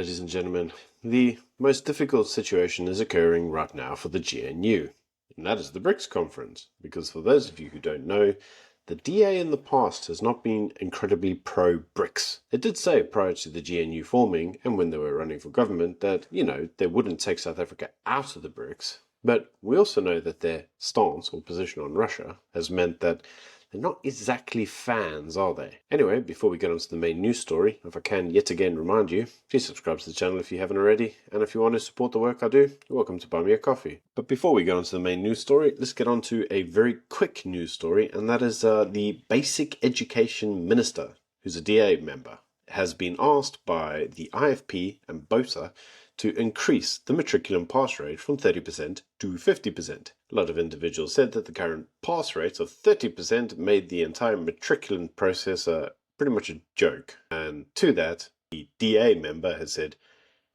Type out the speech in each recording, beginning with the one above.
ladies and gentlemen. The most difficult situation is occurring right now for the GNU, and that is the BRICS conference, because for those of you who don't know, the DA in the past has not been incredibly pro-BRICS. It did say prior to the GNU forming, and when they were running for government, that, they wouldn't take South Africa out of the BRICS, but we also know that their stance or position on Russia has meant that they're not exactly fans, are they? Anyway, before we get on to the main news story, if I can yet again remind you, please subscribe to the channel if you haven't already, and if you want to support the work I do, you're welcome to buy me a coffee. But before we get on to the main news story, let's get on to a very quick news story, and that is the Basic Education Minister, who's a DA member, has been asked by the IFP and BOSA to increase the matriculum pass rate from 30% to 50%. A lot of individuals said that the current pass rate of 30% made the entire matriculum process pretty much a joke. And to that, the DA member has said,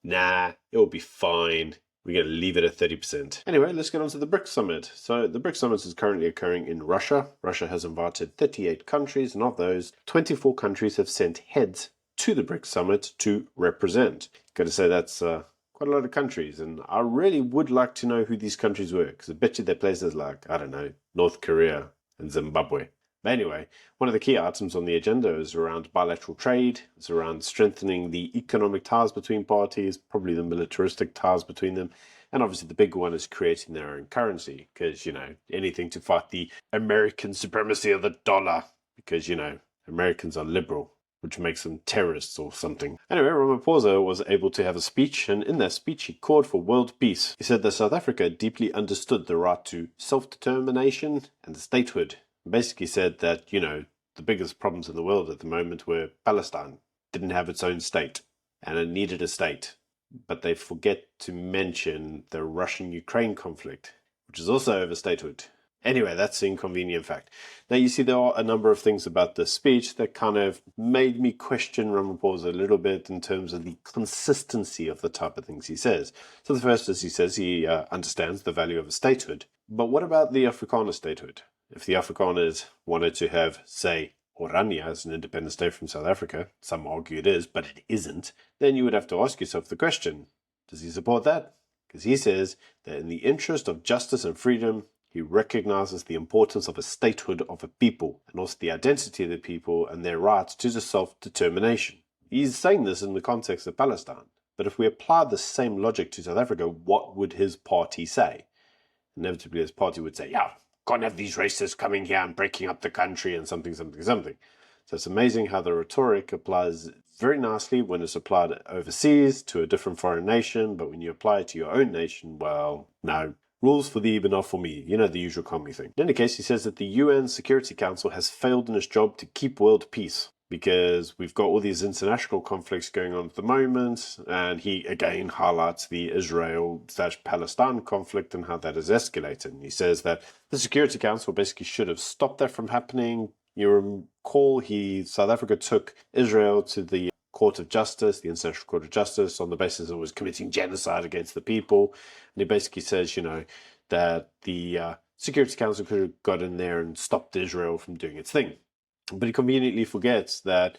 nah, it'll be fine. We're going to leave it at 30%. Anyway, let's get on to the BRICS Summit. So the BRICS Summit is currently occurring in Russia. Russia has invited 38 countries, and of those, 24 countries have sent heads to the BRICS Summit to represent. Got to say that's quite a lot of countries, and I really would like to know who these countries were, because I bet you they're places like, I don't know, North Korea and Zimbabwe. But anyway, one of the key items on the agenda is around bilateral trade. It's around strengthening the economic ties between parties, probably the militaristic ties between them, and obviously the big one is creating their own currency, because, anything to fight the American supremacy of the dollar, because, Americans are liberal, which makes them terrorists or something. Anyway, Ramaphosa was able to have a speech, and in that speech he called for world peace. He said that South Africa deeply understood the right to self-determination and statehood. He basically said that, the biggest problems in the world at the moment were Palestine didn't have its own state, and it needed a state. But they forget to mention the Russian-Ukraine conflict, which is also over statehood. Anyway, that's the inconvenient fact. Now, you see, there are a number of things about this speech that kind of made me question Ramaphosa a little bit in terms of the consistency of the type of things he says. So the first is he says he understands the value of a statehood. But what about the Afrikaner statehood? If the Afrikaners wanted to have, say, Oranje as an independent state from South Africa, some argue it is, but it isn't, then you would have to ask yourself the question, does he support that? Because he says that in the interest of justice and freedom, he recognizes the importance of a statehood of a people, and also the identity of the people and their rights to the self-determination. He's saying this in the context of Palestine, but if we apply the same logic to South Africa, what would his party say? Inevitably, his party would say, yeah, can't have these racists coming here and breaking up the country and something. So it's amazing how the rhetoric applies very nicely when it's applied overseas to a different foreign nation, but when you apply it to your own nation, well, no. Rules for thee, but not for me. The usual comedy thing. In any case, he says that the UN Security Council has failed in its job to keep world peace, because we've got all these international conflicts going on at the moment, and he again highlights the Israel/Palestine conflict and how that has escalated. And he says that the Security Council basically should have stopped that from happening. You recall South Africa took Israel to the Court of Justice, the International Court of Justice, on the basis it was committing genocide against the people. And he basically says, that the Security Council could have got in there and stopped Israel from doing its thing. But he conveniently forgets that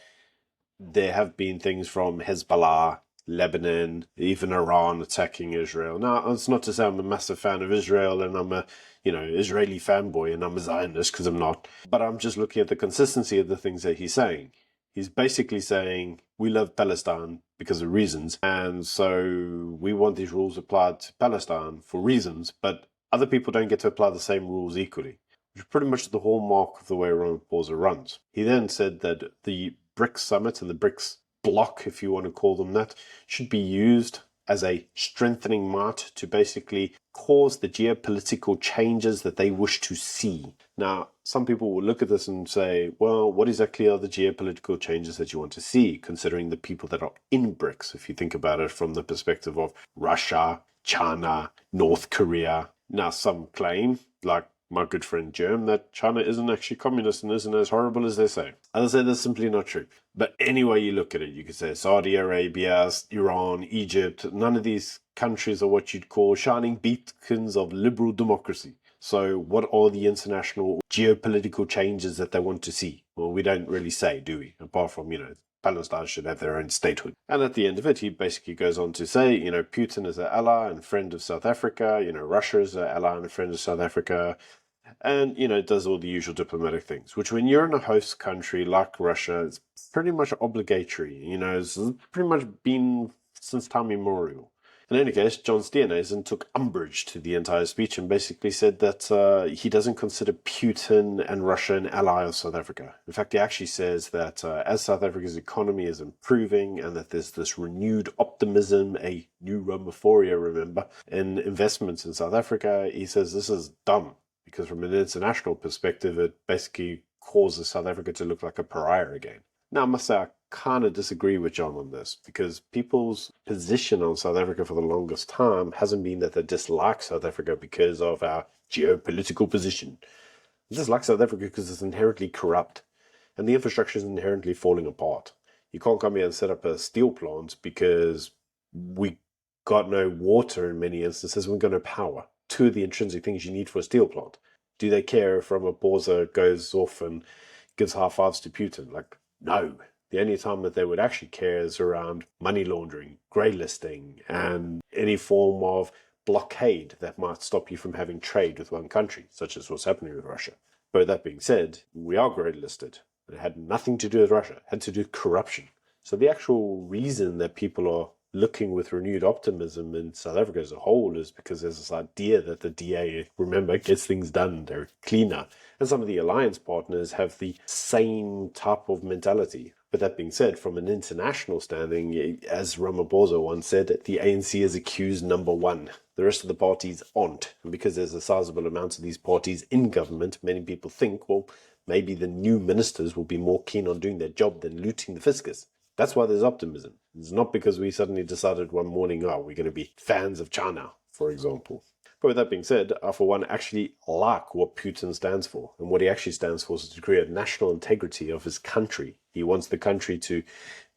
there have been things from Hezbollah, Lebanon, even Iran attacking Israel. Now, it's not to say I'm a massive fan of Israel and I'm a, Israeli fanboy and I'm a Zionist, because I'm not. But I'm just looking at the consistency of the things that he's saying. He's basically saying, we love Palestine because of reasons, and so we want these rules applied to Palestine for reasons, but other people don't get to apply the same rules equally, which is pretty much the hallmark of the way Ramaphosa runs. He then said that the BRICS Summit and the BRICS bloc, if you want to call them that, should be used as a strengthening might to basically cause the geopolitical changes that they wish to see. Now, some people will look at this and say, well, what exactly are the geopolitical changes that you want to see, considering the people that are in BRICS, if you think about it from the perspective of Russia, China, North Korea. Now, some claim, like my good friend Germ, that China isn't actually communist and isn't as horrible as they say. Others say that's simply not true. But any way you look at it, you could say Saudi Arabia, Iran, Egypt, none of these countries are what you'd call shining beacons of liberal democracy. So what are the international geopolitical changes that they want to see? Well, we don't really say, do we? Apart from, Palestine should have their own statehood. And at the end of it, he basically goes on to say, Putin is an ally and friend of South Africa, Russia is an ally and a friend of South Africa, and, does all the usual diplomatic things, which when you're in a host country like Russia, it's pretty much obligatory, it's pretty much been since time immemorial. In any case, John Steenhuisen took umbrage to the entire speech and basically said that he doesn't consider Putin and Russia an ally of South Africa. In fact, he actually says that as South Africa's economy is improving and that there's this renewed optimism, a new Ramaphosa, remember, in investments in South Africa, he says this is dumb because from an international perspective, it basically causes South Africa to look like a pariah again. Now, I must say, I kind of disagree with John on this because people's position on South Africa for the longest time hasn't been that they dislike South Africa because of our geopolitical position. They dislike South Africa because it's inherently corrupt and the infrastructure is inherently falling apart. You can't come here and set up a steel plant because we got no water in many instances, we've got no power. Two of the intrinsic things you need for a steel plant. Do they care if Ramaphosa goes off and gives high fives to Putin? No. The only time that they would actually care is around money laundering, grey listing, and any form of blockade that might stop you from having trade with one country, such as what's happening with Russia. But that being said, we are grey listed. It had nothing to do with Russia. It had to do with corruption. So the actual reason that people are looking with renewed optimism in South Africa as a whole is because there's this idea that the DA, remember, gets things done. They're cleaner. And some of the alliance partners have the same type of mentality. But that being said, from an international standing, as Ramaphosa once said, the ANC is accused number one. The rest of the parties aren't. And because there's a sizable amount of these parties in government, many people think, well, maybe the new ministers will be more keen on doing their job than looting the fiscus. That's why there's optimism. It's not because we suddenly decided one morning, we're going to be fans of China, for example. But with that being said, I, for one, actually like what Putin stands for. And what he actually stands for is to create national integrity of his country. He wants the country to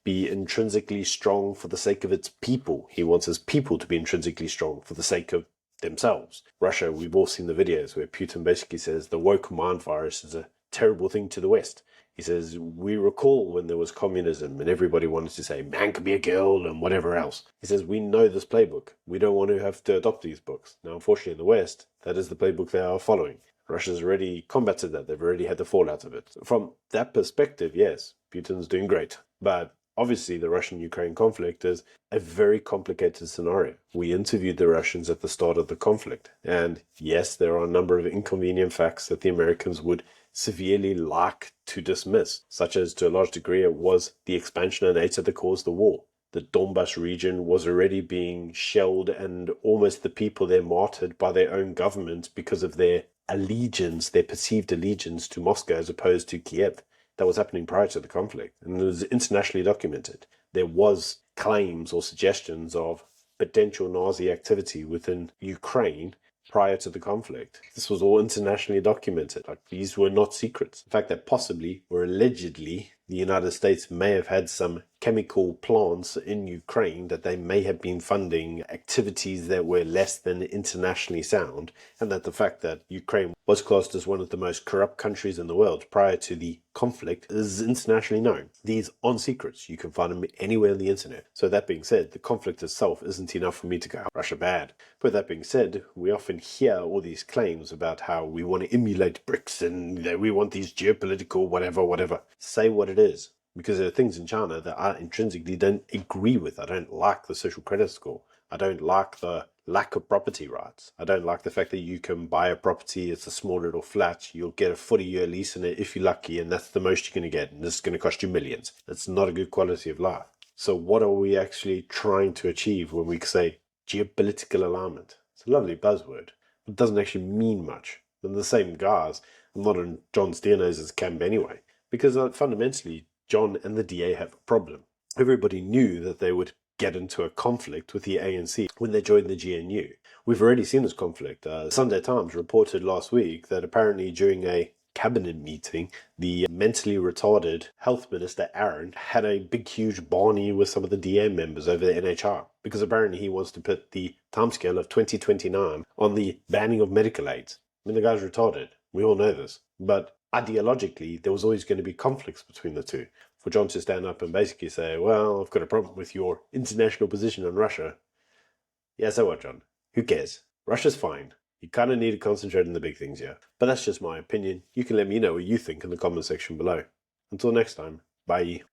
be intrinsically strong for the sake of its people. He wants his people to be intrinsically strong for the sake of themselves. Russia, we've all seen the videos where Putin basically says the woke mind virus is a terrible thing to the West. He says, we recall when there was communism and everybody wanted to say, man can be a girl and whatever else. He says, we know this playbook. We don't want to have to adopt these books. Now, unfortunately, in the West, that is the playbook they are following. Russia's already combated that. They've already had the fallout of it. From that perspective, yes, Putin's doing great. But obviously, the Russian-Ukraine conflict is a very complicated scenario. We interviewed the Russians at the start of the conflict. And yes, there are a number of inconvenient facts that the Americans would severely like to dismiss, such as to a large degree it was the expansion of NATO that caused the war. The Donbass region was already being shelled and almost the people there martyred by their own government because of their allegiance, their perceived allegiance to Moscow as opposed to Kiev. That was happening prior to the conflict and it was internationally documented. There was claims or suggestions of potential Nazi activity within Ukraine prior to the conflict. This was all internationally documented. These were not secrets. In fact, that possibly or allegedly the United States may have had some chemical plants in Ukraine that they may have been funding activities that were less than internationally sound, and that the fact that Ukraine was classed as one of the most corrupt countries in the world prior to the conflict is internationally known. These aren't secrets. You can find them anywhere on the internet. So that being said, the conflict itself isn't enough for me to go, Russia bad. But that being said, we often hear all these claims about how we want to emulate BRICS and we want these geopolitical whatever. Say what it is. Because there are things in China that I intrinsically don't agree with. I don't like the social credit score. I don't like the lack of property rights. I don't like the fact that you can buy a property, it's a small little flat, you'll get a 40-year lease in it if you're lucky, and that's the most you're going to get, and this is going to cost you millions. It's not a good quality of life. So what are we actually trying to achieve when we say geopolitical alignment? It's a lovely buzzword. It doesn't actually mean much. And the same guys, I'm not in John Steenhuisen's camp anyway, because fundamentally, John and the DA have a problem. Everybody knew that they would get into a conflict with the ANC when they joined the GNU. We've already seen this conflict. Sunday Times reported last week that apparently during a cabinet meeting, the mentally retarded health minister, Aaron, had a big, huge Barney with some of the DA members over the NHR, because apparently he wants to put the timescale of 2029 on the banning of medical aids. I mean, the guy's retarded. We all know this. But ideologically, there was always going to be conflicts between the two. for John to stand up and basically say, well, I've got a problem with your international position on Russia. Yeah, so what, John? Who cares? Russia's fine. You kind of need to concentrate on the big things here. But that's just my opinion. You can let me know what you think in the comment section below. Until next time, bye.